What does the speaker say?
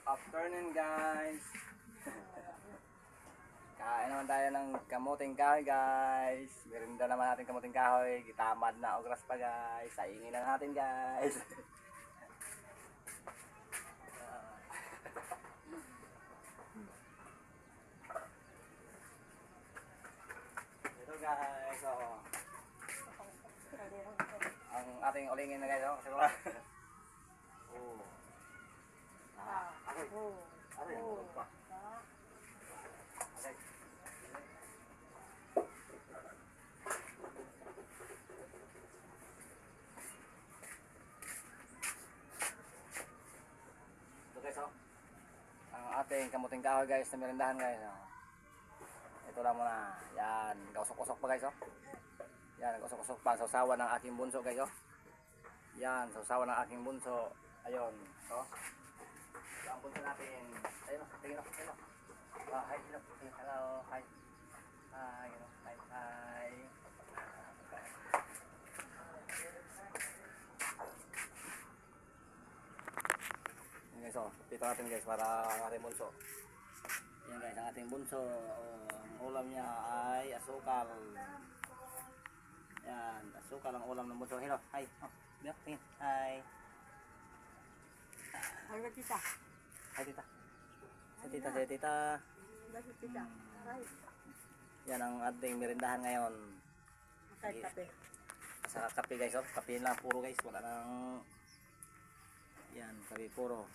Afternoon guys. Kain naman tayo ng kamuting kahoy guys. Merinda naman natin kamuting kahoy. Gitamad na ogras pa guys. Saingin lang natin guys. Ito guys. Oh. Ang ating ulingin na guys. Oh. Kasi wala. Oh. Aray. Aray. Ang pa. Aray. Ito guys oh. Ang ating kamuting kahoy guys na merindahan guys. Oh. Ito lang muna. Yan. Kausok-usok pa guys oh. Yan. Kausok-usok pa. Sausawa ng aking bunso guys oh. Yan. Sausawa ng aking bunso. Ayun. Oh. Ito ang bunso natin. Ayun oh. Tingin oh. Tingin oh. Hi. Hello. Hi. Hi. Hi. Hi. Yan guys oh. Dito natin guys para ang ating bunso. Yan guys ang ating bunso. Ang ulam niya ay asukal. Yan. Asukal ang ulam ng bunso. Hello. Hi. Oh. Tingin. Hi. Ay, tita. Hi tita. Si tita. Si tita. Bakit tita? Ay, Yan ang ating merindahan ngayon. masay kape. Sa kape guys, oh. Kape lang puro guys, wala nang yan, kape puro.